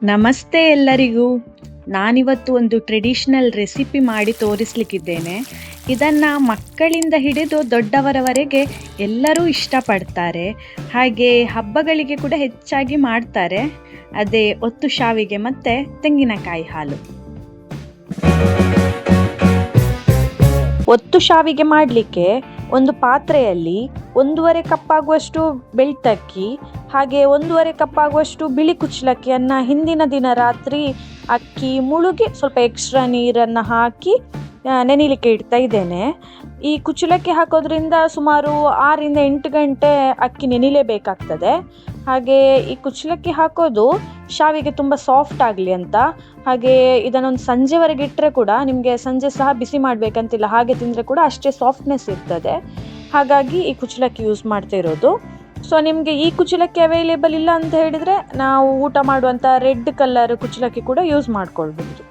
ನಮಸ್ತೆ ಎಲ್ಲರಿಗೂ. ನಾನಿವತ್ತು ಒಂದು ಟ್ರೆಡಿಷನಲ್ ರೆಸಿಪಿ ಮಾಡಿ ತೋರಿಸಲಿಕ್ಕಿದ್ದೇನೆ. ಇದನ್ನು ಮಕ್ಕಳಿಂದ ಹಿಡಿದು ದೊಡ್ಡವರವರೆಗೆ ಎಲ್ಲರೂ ಇಷ್ಟಪಡ್ತಾರೆ. ಹಾಗೆ ಹಬ್ಬಗಳಿಗೆ ಕೂಡ ಹೆಚ್ಚಾಗಿ ಮಾಡ್ತಾರೆ. ಅದೇ ಒತ್ತು ಶಾವಿಗೆ ಮತ್ತು ತೆಂಗಿನಕಾಯಿ ಹಾಲು. ಒತ್ತು ಶಾವಿಗೆ ಮಾಡಲಿಕ್ಕೆ ಒಂದು ಪಾತ್ರೆಯಲ್ಲಿ 1.5 ಕಪ್ ಆಗುವಷ್ಟು ಬೆಳ್ತಕ್ಕಿ ಹಾಗೆ 1.5 ಕಪ್ ಆಗುವಷ್ಟು ಬಿಳಿ ಕುಚ್ಚಲಕ್ಕಿಯನ್ನು ಹಿಂದಿನ ದಿನ ರಾತ್ರಿ ಅಕ್ಕಿ ಮುಳುಗಿ ಸ್ವಲ್ಪ ಎಕ್ಸ್ಟ್ರಾ ನೀರನ್ನು ಹಾಕಿ ನೆನೆಯಲಿಕ್ಕೆ ಇಡ್ತಾ ಇದ್ದೇನೆ. ಈ ಕುಚ್ಚಲಕ್ಕಿ ಹಾಕೋದ್ರಿಂದ ಸುಮಾರು 6ರಿಂದ 8 ಗಂಟೆ ಅಕ್ಕಿ ನೆನೆಯಲೇಬೇಕಾಗ್ತದೆ. ಹಾಗೆ ಈ ಕುಚ್ಚಲಕ್ಕಿ ಹಾಕೋದು ಶಾವಿಗೆ ತುಂಬ ಸಾಫ್ಟ್ ಆಗಲಿ ಅಂತ. ಹಾಗೆ ಇದನ್ನೊಂದು ಸಂಜೆವರೆಗೆ ಇಟ್ಟರೆ ಕೂಡ ನಿಮಗೆ ಸಂಜೆ ಸಹ ಬಿಸಿ ಮಾಡಬೇಕಂತಿಲ್ಲ, ಹಾಗೆ ತಿಂದರೆ ಕೂಡ ಅಷ್ಟೇ ಸಾಫ್ಟ್ನೆಸ್ ಇರ್ತದೆ. ಹಾಗಾಗಿ ಈ ಕುಚ್ಚಲಕ್ಕಿ ಯೂಸ್ ಮಾಡ್ತಾ ಇರೋದು. ಸೊ ನಿಮಗೆ ಈ ಕುಚ್ಚಲಕ್ಕಿ ಅವೈಲೇಬಲ್ ಇಲ್ಲ ಅಂತ ಹೇಳಿದರೆ ನಾವು ಊಟ ಮಾಡುವಂಥ ರೆಡ್ ಕಲರ್ ಕುಚ್ಚಲಕ್ಕಿ ಕೂಡ ಯೂಸ್ ಮಾಡ್ಕೊಳ್ಬೋದು.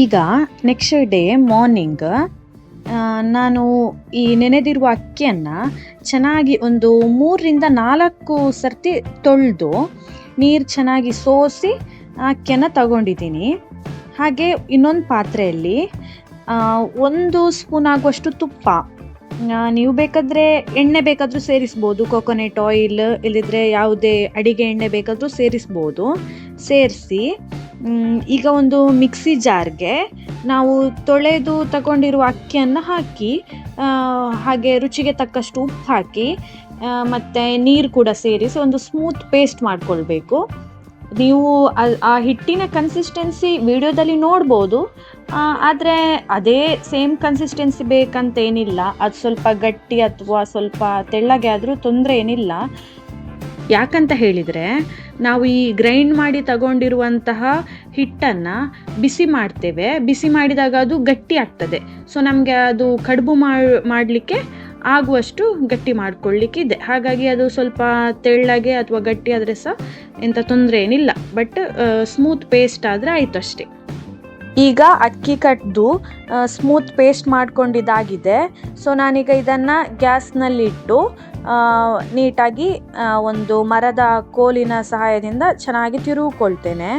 ಈಗ ನೆಕ್ಸ್ಟ್ ಡೇ ಮಾರ್ನಿಂಗ್ ನಾನು ಈ ನೆನೆದಿರುವ ಅಕ್ಕಿಯನ್ನು ಚೆನ್ನಾಗಿ ಒಂದು 3ರಿಂದ 4 ಸರ್ತಿ ತೊಳೆದು ನೀರು ಚೆನ್ನಾಗಿ ಸೋಸಿ ಅಕ್ಕಿಯನ್ನು ತಗೊಂಡಿದ್ದೀನಿ. ಹಾಗೆ ಇನ್ನೊಂದು ಪಾತ್ರೆಯಲ್ಲಿ 1 ಸ್ಪೂನ್ ಆಗುವಷ್ಟು ತುಪ್ಪ, ನೀವು ಬೇಕಾದರೆ ಎಣ್ಣೆ ಬೇಕಾದರೂ ಸೇರಿಸ್ಬೋದು, ಕೊಕೊನೆಟ್ ಆಯಿಲ್ ಇಲ್ಲದಿದ್ದರೆ ಯಾವುದೇ ಅಡಿಗೆ ಎಣ್ಣೆ ಬೇಕಾದರೂ ಸೇರಿಸ್ಬೋದು. ಸೇರಿಸಿ ಈಗ ಒಂದು ಮಿಕ್ಸಿ ಜಾರ್ಗೆ ನಾವು ತೊಳೆದು ತಗೊಂಡಿರುವ ಅಕ್ಕಿಯನ್ನು ಹಾಕಿ ಹಾಗೆ ರುಚಿಗೆ ತಕ್ಕಷ್ಟು ಉಪ್ಪು ಹಾಕಿ ಮತ್ತು ನೀರು ಕೂಡ ಸೇರಿಸಿ ಒಂದು ಸ್ಮೂತ್ ಪೇಸ್ಟ್ ಮಾಡಿಕೊಳ್ಬೇಕು. ನೀವು ಆ ಹಿಟ್ಟಿನ ಕನ್ಸಿಸ್ಟೆನ್ಸಿ ವಿಡಿಯೋದಲ್ಲಿ ನೋಡ್ಬೋದು, ಆದರೆ ಅದೇ ಸೇಮ್ ಕನ್ಸಿಸ್ಟೆನ್ಸಿ ಬೇಕಂತೇನಿಲ್ಲ. ಅದು ಸ್ವಲ್ಪ ಗಟ್ಟಿ ಅಥವಾ ಸ್ವಲ್ಪ ತೆಳ್ಳಗೆ ಆದರೂ ತೊಂದರೆ ಏನಿಲ್ಲ. ಯಾಕಂತ ಹೇಳಿದರೆ ನಾವು ಈ ಗ್ರೈಂಡ್ ಮಾಡಿ ತಗೊಂಡಿರುವಂತಹ ಹಿಟ್ಟನ್ನು ಬಿಸಿ ಮಾಡ್ತೇವೆ. ಬಿಸಿ ಮಾಡಿದಾಗ ಅದು ಗಟ್ಟಿ ಆಗ್ತದೆ. ಸೊ ನಮಗೆ ಅದು ಕಡುಬು ಮಾಡಲಿಕ್ಕೆ ಆಗುವಷ್ಟು ಗಟ್ಟಿ ಮಾಡ್ಕೊಳ್ಳಿಕ್ಕೆ ಇದೆ. ಹಾಗಾಗಿ ಅದು ಸ್ವಲ್ಪ ತೆಳ್ಳಗೆ ಅಥವಾ ಗಟ್ಟಿ ಆದರೆ ಸಹ ಎಂಥ ತೊಂದರೆ ಏನಿಲ್ಲ. ಬಟ್ ಸ್ಮೂತ್ ಪೇಸ್ಟ್ ಆದರೆ ಆಯಿತು ಅಷ್ಟೇ. ಈಗ ಅಕ್ಕಿ ಕಡ್ದು ಸ್ಮೂತ್ ಪೇಸ್ಟ್ ಮಾಡ್ಕೊಂಡಿದ್ದಾಗಿದೆ. ಸೊ ನಾನೀಗ ಇದನ್ನು ಗ್ಯಾಸ್ನಲ್ಲಿಟ್ಟು ನೀಟಾಗಿ ಒಂದು ಮರದ ಕೋಲಿನ ಸಹಾಯದಿಂದ ಚೆನ್ನಾಗಿ ತಿರುಗಿಕೊಳ್ತೇನೆ.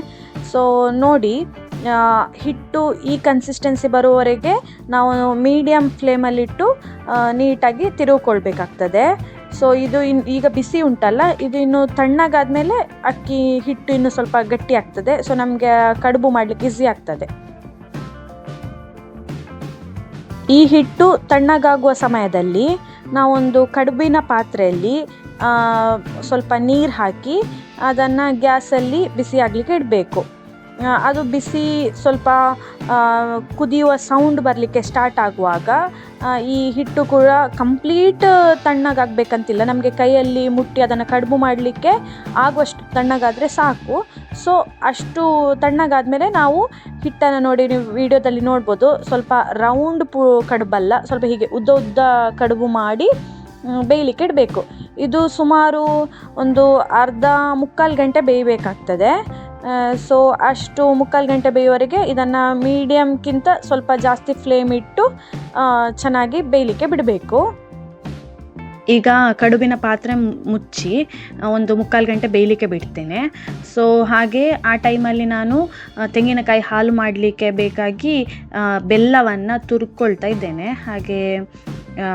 ಸೊ ನೋಡಿ, ಹಿಟ್ಟು ಈ ಕನ್ಸಿಸ್ಟೆನ್ಸಿ ಬರುವವರೆಗೆ ನಾವು ಮೀಡಿಯಮ್ ಫ್ಲೇಮಲ್ಲಿಟ್ಟು ನೀಟಾಗಿ ತಿರುಗಿಕೊಳ್ಬೇಕಾಗ್ತದೆ. ಸೊ ಇದು ಈಗ ಬಿಸಿ ಉಂಟಲ್ಲ, ಇದು ಇನ್ನು ತಣ್ಣಗಾದ್ಮೇಲೆ ಅಕ್ಕಿ ಹಿಟ್ಟು ಇನ್ನು ಸ್ವಲ್ಪ ಗಟ್ಟಿ ಆಗ್ತದೆ. ಸೊ ನಮಗೆ ಕಡುಬು ಮಾಡಲಿಕ್ಕೆ ಈಸಿ ಆಗ್ತದೆ. ಈ ಹಿಟ್ಟು ತಣ್ಣಗಾಗುವ ಸಮಯದಲ್ಲಿ ನಾವೊಂದು ಕಡುಬಿನ ಪಾತ್ರೆಯಲ್ಲಿ ಸ್ವಲ್ಪ ನೀರು ಹಾಕಿ ಅದನ್ನು ಗ್ಯಾಸಲ್ಲಿ ಬಿಸಿ ಆಗಲಿಕ್ಕೆ ಇಡಬೇಕು. ಅದು ಬಿಸಿ ಸ್ವಲ್ಪ ಕುದಿಯುವ ಸೌಂಡ್ ಬರಲಿಕ್ಕೆ ಸ್ಟಾರ್ಟ್ ಆಗುವಾಗ ಈ ಹಿಟ್ಟು ಕೂಡ ಕಂಪ್ಲೀಟ್ ತಣ್ಣಗಾಗಬೇಕಂತಿಲ್ಲ. ನಮಗೆ ಕೈಯಲ್ಲಿ ಮುಟ್ಟಿ ಅದನ್ನು ಕಡುಬು ಮಾಡಲಿಕ್ಕೆ ಆಗುವಷ್ಟು ತಣ್ಣಗಾದರೆ ಸಾಕು. ಸೊ ಅಷ್ಟು ತಣ್ಣಗಾದ್ಮೇಲೆ ನಾವು ಹಿಟ್ಟನ್ನು ನೋಡಿ, ನೀವು ವಿಡಿಯೋದಲ್ಲಿ ನೋಡ್ಬೋದು, ಸ್ವಲ್ಪ ರೌಂಡ್ ಕಡುಬಲ್ಲ, ಸ್ವಲ್ಪ ಹೀಗೆ ಉದ್ದ ಉದ್ದ ಕಡುಬು ಮಾಡಿ ಬೇಯಲಿಕ್ಕೆ ಇಡಬೇಕು. ಇದು ಸುಮಾರು ಒಂದು ಮುಕ್ಕಾಲು ಗಂಟೆ ಬೇಯಬೇಕಾಗ್ತದೆ. ಸೊ ಅಷ್ಟು ಮುಕ್ಕಾಲು ಗಂಟೆ ಬೇಯುವವರೆಗೆ ಇದನ್ನು ಮೀಡಿಯಮ್ಗಿಂತ ಸ್ವಲ್ಪ ಜಾಸ್ತಿ ಫ್ಲೇಮ್ ಇಟ್ಟು ಚೆನ್ನಾಗಿ ಬೇಯಲಿಕ್ಕೆ ಬಿಡಬೇಕು. ಈಗ ಕಡುಬಿನ ಪಾತ್ರೆ ಮುಚ್ಚಿ ಒಂದು ಮುಕ್ಕಾಲು ಗಂಟೆ ಬೇಯಲಿಕ್ಕೆ ಬಿಡ್ತೇನೆ. ಸೊ ಹಾಗೆ ಆ ಟೈಮಲ್ಲಿ ನಾನು ತೆಂಗಿನಕಾಯಿ ಹಾಲು ಮಾಡಲಿಕ್ಕೆ ಬೇಕಾಗಿ ಬೆಲ್ಲವನ್ನು ತುರ್ಕೊಳ್ತಾ ಇದ್ದೇನೆ. ಹಾಗೆ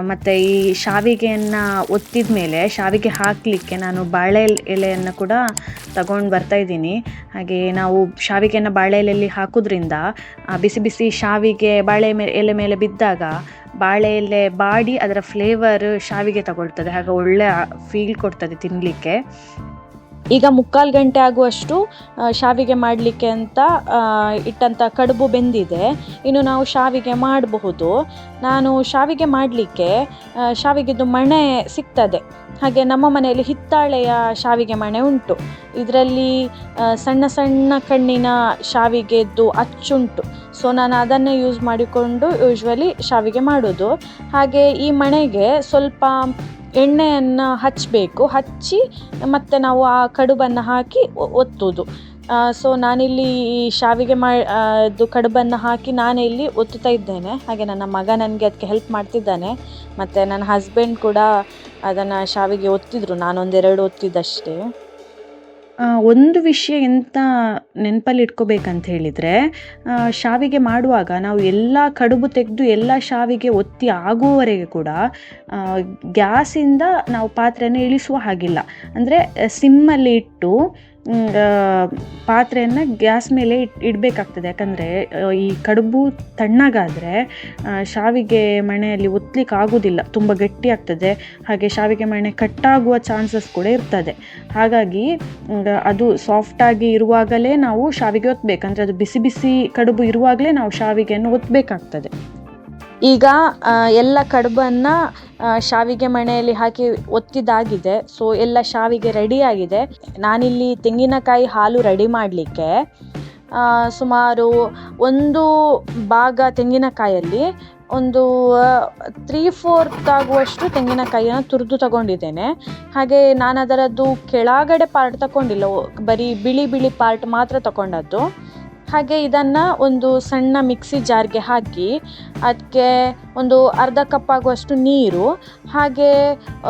ಮತ್ತು ಈ ಶಾವಿಗೆಯನ್ನು ಒತ್ತಿದ ಮೇಲೆ ಶಾವಿಗೆ ಹಾಕಲಿಕ್ಕೆ ನಾನು ಬಾಳೆ ಎಲೆಯನ್ನು ಕೂಡ ತಗೊಂಡು ಬರ್ತಾಯಿದ್ದೀನಿ. ಹಾಗೆ ನಾವು ಶಾವಿಗೆಯನ್ನು ಬಾಳೆ ಎಲೆಯಲ್ಲಿ ಹಾಕೋದ್ರಿಂದ ಬಿಸಿ ಬಿಸಿ ಶಾವಿಗೆ ಬಾಳೆ ಎಲೆ ಮೇಲೆ ಬಿದ್ದಾಗ ಬಾಳೆ ಎಲೆ ಬಾಡಿ ಅದರ ಫ್ಲೇವರ್ ಶಾವಿಗೆ ತಗೊಳ್ತದೆ. ಹಾಗೆ ಒಳ್ಳೆ ಫೀಲ್ ಕೊಡ್ತದೆ ತಿನ್ನಲಿಕ್ಕೆ. ಈಗ ಮುಕ್ಕಾಲು ಗಂಟೆ ಆಗುವಷ್ಟು ಶಾವಿಗೆ ಮಾಡಲಿಕ್ಕೆ ಅಂತ ಇಟ್ಟಂಥ ಕಡುಬು ಬೆಂದಿದೆ. ಇನ್ನು ನಾವು ಶಾವಿಗೆ ಮಾಡಬಹುದು. ನಾನು ಶಾವಿಗೆ ಮಾಡಲಿಕ್ಕೆ ಶಾವಿಗೆದು ಮಣೆ ಸಿಗ್ತದೆ. ಹಾಗೆ ನಮ್ಮ ಮನೆಯಲ್ಲಿ ಹಿತ್ತಾಳೆಯ ಶಾವಿಗೆ ಮಣೆ ಉಂಟು. ಇದರಲ್ಲಿ ಸಣ್ಣ ಸಣ್ಣ ಕಣ್ಣಿನ ಶಾವಿಗೆದ್ದು ಅಚ್ಚುಂಟು. ಸೊ ನಾನು ಅದನ್ನೇ ಯೂಸ್ ಮಾಡಿಕೊಂಡು ಯೂಶ್ವಲಿ ಶಾವಿಗೆ ಮಾಡೋದು. ಹಾಗೆ ಈ ಮಣೆಗೆ ಸ್ವಲ್ಪ ಎಣ್ಣೆಯನ್ನು ಹಚ್ಚಬೇಕು. ಹಚ್ಚಿ ಮತ್ತು ನಾವು ಆ ಕಡುಬನ್ನು ಹಾಕಿ ಒತ್ತೋದು. ಸೊ ನಾನಿಲ್ಲಿ ಈ ಶಾವಿಗೆ ಕಡುಬನ್ನು ಹಾಕಿ ನಾನೇ ಇಲ್ಲಿ ಒತ್ತುತ್ತಾ ಇದ್ದೇನೆ. ಹಾಗೆ ನನ್ನ ಮಗ ನನಗೆ ಅದಕ್ಕೆ ಹೆಲ್ಪ್ ಮಾಡ್ತಿದ್ದಾನೆ. ಮತ್ತು ನನ್ನ ಹಸ್ಬೆಂಡ್ ಕೂಡ ಅದನ್ನು ಶಾವಿಗೆ ಒತ್ತಿದ್ರು, ನಾನೊಂದೆರಡು ಒತ್ತಿದ್ದಷ್ಟೇ. ಒಂದು ವಿಷಯ ಎಂತ ನೆನಪಲ್ಲಿ ಇಟ್ಕೋಬೇಕಂತ ಹೇಳಿದರೆ, ಶಾವಿಗೆ ಮಾಡುವಾಗ ನಾವು ಎಲ್ಲ ಕಡುಬು ತೆಗೆದು ಎಲ್ಲ ಶಾವಿಗೆ ಒತ್ತಿ ಆಗುವವರೆಗೆ ಕೂಡ ಗ್ಯಾಸಿಂದ ನಾವು ಪಾತ್ರೆಯನ್ನು ಇಳಿಸುವ ಹಾಗಿಲ್ಲ. ಅಂದರೆ ಸಿಮ್ಮಲ್ಲಿ ಇಟ್ಟು ಪಾತ್ರೆಯನ್ನು ಗ್ಯಾಸ್ ಮೇಲೆ ಇಡಬೇಕಾಗ್ತದೆ. ಯಾಕಂದರೆ ಈ ಕಡುಬು ತಣ್ಣಗಾದರೆ ಶಾವಿಗೆ ಮಣೆಯಲ್ಲಿ ಒತ್ತಲಿಕ್ಕೆ ಆಗೋದಿಲ್ಲ, ತುಂಬ ಗಟ್ಟಿ ಆಗ್ತದೆ. ಹಾಗೆ ಶಾವಿಗೆ ಮಣೆ ಕಟ್ಟಾಗುವ ಚಾನ್ಸಸ್ ಕೂಡ ಇರ್ತದೆ. ಹಾಗಾಗಿ ಅದು ಸಾಫ್ಟಾಗಿ ಇರುವಾಗಲೇ ನಾವು ಶಾವಿಗೆ ಒತ್ತಬೇಕಂದ್ರೆ, ಅದು ಬಿಸಿ ಬಿಸಿ ಕಡುಬು ಇರುವಾಗಲೇ ನಾವು ಶಾವಿಗೆಯನ್ನು ಒತ್ತಬೇಕಾಗ್ತದೆ. ಈಗ ಎಲ್ಲ ಕಡುಬನ್ನು ಶಾವಿಗೆ ಮಣೆಯಲ್ಲಿ ಹಾಕಿ ಒತ್ತಿದಾಗಿದೆ. ಸೊ ಎಲ್ಲ ಶಾವಿಗೆ ರೆಡಿಯಾಗಿದೆ. ನಾನಿಲ್ಲಿ ತೆಂಗಿನಕಾಯಿ ಹಾಲು ರೆಡಿ ಮಾಡಲಿಕ್ಕೆ ಸುಮಾರು 1 ಭಾಗ ತೆಂಗಿನಕಾಯಲ್ಲಿ ಒಂದು 3/4 ಆಗುವಷ್ಟು ತೆಂಗಿನಕಾಯಿಯನ್ನು ತುರಿದು ತಗೊಂಡಿದ್ದೇನೆ. ಹಾಗೆ ನಾನು ಅದರದ್ದು ಕೆಳಗಡೆ ಪಾರ್ಟ್ ತಗೊಂಡಿಲ್ಲ, ಬರೀ ಬಿಳಿ ಬಿಳಿ ಪಾರ್ಟ್ ಮಾತ್ರ ತಗೊಂಡದ್ದು. ಹಾಗೆ ಇದನ್ನು ಒಂದು ಸಣ್ಣ ಮಿಕ್ಸಿ ಜಾರ್ಗೆ ಹಾಕಿ ಅದಕ್ಕೆ ಒಂದು ಅರ್ಧ ಕಪ್ ಆಗುವಷ್ಟು ನೀರು, ಹಾಗೆ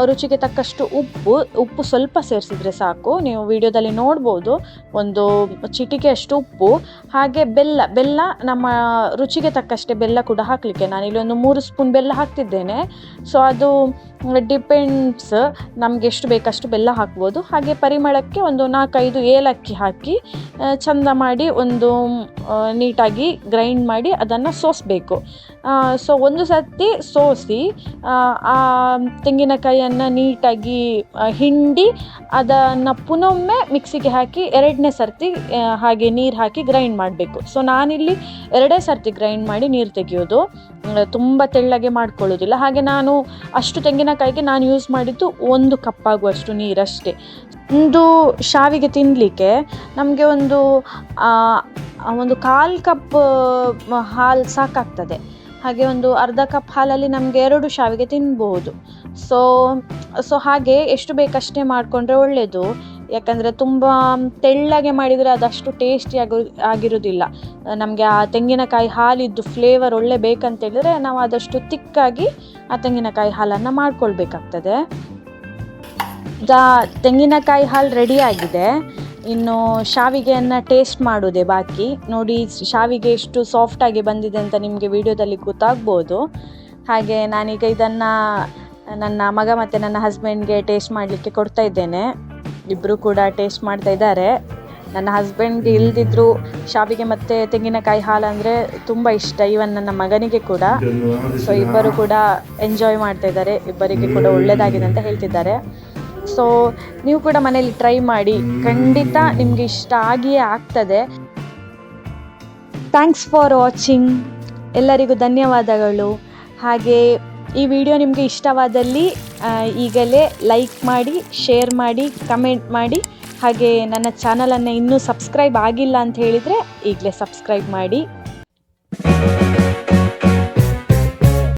ರುಚಿಗೆ ತಕ್ಕಷ್ಟು ಉಪ್ಪು ಸ್ವಲ್ಪ ಸೇರಿಸಿದರೆ ಸಾಕು. ನೀವು ವಿಡಿಯೋದಲ್ಲಿ ನೋಡ್ಬೋದು, ಒಂದು ಚಿಟಿಕೆಯಷ್ಟು ಉಪ್ಪು, ಹಾಗೆ ಬೆಲ್ಲ ನಮ್ಮ ರುಚಿಗೆ ತಕ್ಕಷ್ಟೇ ಬೆಲ್ಲ ಕೂಡ ಹಾಕಲಿಕ್ಕೆ ನಾನಿಲ್ಲಿ ಒಂದು 3 ಸ್ಪೂನ್ ಬೆಲ್ಲ ಹಾಕ್ತಿದ್ದೇನೆ. ಸೊ ಅದು ಡಿಪೆಂಡ್ಸ್, ನಮಗೆ ಎಷ್ಟು ಬೇಕಷ್ಟು ಬೆಲ್ಲ ಹಾಕ್ಬೋದು. ಹಾಗೆ ಪರಿಮಳಕ್ಕೆ ಒಂದು 4-5 ಏಲಕ್ಕಿ ಹಾಕಿ ಚಂದ ಮಾಡಿ ಒಂದು ನೀಟಾಗಿ ಗ್ರೈಂಡ್ ಮಾಡಿ ಅದನ್ನು ಸೋಸಬೇಕು. ಸೊ ಒಂದು ಸರ್ತಿ ಸೋಸಿ ಆ ತೆಂಗಿನಕಾಯಿಯನ್ನು ನೀಟಾಗಿ ಹಿಂಡಿ ಅದನ್ನು ಪುನೊಮ್ಮೆ ಮಿಕ್ಸಿಗೆ ಹಾಕಿ 2ನೇ ಸರ್ತಿ ಹಾಗೆ ನೀರು ಹಾಕಿ ಗ್ರೈಂಡ್ ಮಾಡಬೇಕು. ಸೊ ನಾನಿಲ್ಲಿ 2 ಸರ್ತಿ ಗ್ರೈಂಡ್ ಮಾಡಿ ನೀರು ತೆಗೆಯೋದು, ತುಂಬ ತೆಳ್ಳಗೆ ಮಾಡ್ಕೊಳ್ಳೋದಿಲ್ಲ. ಹಾಗೆ ನಾನು ಅಷ್ಟು ತೆಂಗಿನಕಾಯಿಗೆ ನಾನು ಯೂಸ್ ಮಾಡಿದ್ದು 1 ಕಪ್ ಆಗುವಷ್ಟು ನೀರಷ್ಟೇ. ಒಂದು ಶಾವಿಗೆ ತಿನ್ನಲಿಕ್ಕೆ ನಮಗೆ ಒಂದು 1/4 ಕಪ್ ಹಾಲು ಸಾಕಾಗ್ತದೆ. ಹಾಗೆ ಒಂದು ಅರ್ಧ ಕಪ್ ಹಾಲಲ್ಲಿ ನಮಗೆ 2 ಶಾವಿಗೆ ತಿನ್ಬಹುದು. ಸೊ ಹಾಗೆ ಎಷ್ಟು ಬೇಕಷ್ಟೇ ಮಾಡಿಕೊಂಡ್ರೆ ಒಳ್ಳೆಯದು. ಯಾಕಂದರೆ ತುಂಬ ತೆಳ್ಳಗೆ ಮಾಡಿದರೆ ಅದಷ್ಟು ಟೇಸ್ಟಿ ಆಗಿರೋದಿಲ್ಲ. ನಮಗೆ ಆ ತೆಂಗಿನಕಾಯಿ ಹಾಲಿದ್ದು ಫ್ಲೇವರ್ ಒಳ್ಳೆ ಬೇಕಂತೇಳಿದರೆ ನಾವು ಆದಷ್ಟು ತಿಕ್ಕಾಗಿ ಆ ತೆಂಗಿನಕಾಯಿ ಹಾಲನ್ನು ಮಾಡ್ಕೊಳ್ಬೇಕಾಗ್ತದೆ. ಈಗ ತೆಂಗಿನಕಾಯಿ ಹಾಲು ರೆಡಿಯಾಗಿದೆ. ಇನ್ನು ಶಾವಿಗೆಯನ್ನು ಟೇಸ್ಟ್ ಮಾಡೋದೇ ಬಾಕಿ. ನೋಡಿ ಶಾವಿಗೆ ಎಷ್ಟು ಸಾಫ್ಟಾಗಿ ಬಂದಿದೆ ಅಂತ ನಿಮಗೆ ವಿಡಿಯೋದಲ್ಲಿ ಗೊತ್ತಾಗ್ಬೋದು. ಹಾಗೆ ನಾನೀಗ ಇದನ್ನು ನನ್ನ ಮಗ ಮತ್ತು ನನ್ನ ಹಸ್ಬೆಂಡ್ಗೆ ಟೇಸ್ಟ್ ಮಾಡಲಿಕ್ಕೆ ಕೊಡ್ತಾ ಇದ್ದೇನೆ. ಇಬ್ಬರು ಕೂಡ ಟೇಸ್ಟ್ ಮಾಡ್ತಾ ಇದ್ದಾರೆ. ನನ್ನ ಹಸ್ಬೆಂಡ್ಗೆ ಇಲ್ದಿದ್ರು ಶಾವಿಗೆ ಮತ್ತು ತೆಂಗಿನಕಾಯಿ ಹಾಲು ಅಂದರೆ ತುಂಬ ಇಷ್ಟ, ಈವನ್ ನನ್ನ ಮಗನಿಗೆ ಕೂಡ. ಸೊ ಇಬ್ಬರು ಕೂಡ ಎಂಜಾಯ್ ಮಾಡ್ತಾ ಇದ್ದಾರೆ, ಇಬ್ಬರಿಗೆ ಕೂಡ ಒಳ್ಳೆಯದಾಗಿದೆ ಅಂತ ಹೇಳ್ತಿದ್ದಾರೆ. ಸೊ ನೀವು ಕೂಡ ಮನೇಲಿ ಟ್ರೈ ಮಾಡಿ, ಖಂಡಿತ ನಿಮಗೆ ಇಷ್ಟ ಆಗಿಯೇ ಆಗ್ತದೆ. Thanks for watching. ಎಲ್ಲರಿಗೂ ಧನ್ಯವಾದಗಳು. ಹಾಗೆ ಈ ವಿಡಿಯೋ ನಿಮಗೆ ಇಷ್ಟವಾದಲ್ಲಿ ಈಗಲೇ ಲೈಕ್ ಮಾಡಿ, ಶೇರ್ ಮಾಡಿ, ಕಮೆಂಟ್ ಮಾಡಿ. ಹಾಗೆ ನನ್ನ ಚಾನಲನ್ನು ಇನ್ನೂ ಸಬ್ಸ್ಕ್ರೈಬ್ ಆಗಿಲ್ಲ ಅಂತ ಹೇಳಿದರೆ ಈಗಲೇ ಸಬ್ಸ್ಕ್ರೈಬ್ ಮಾಡಿ.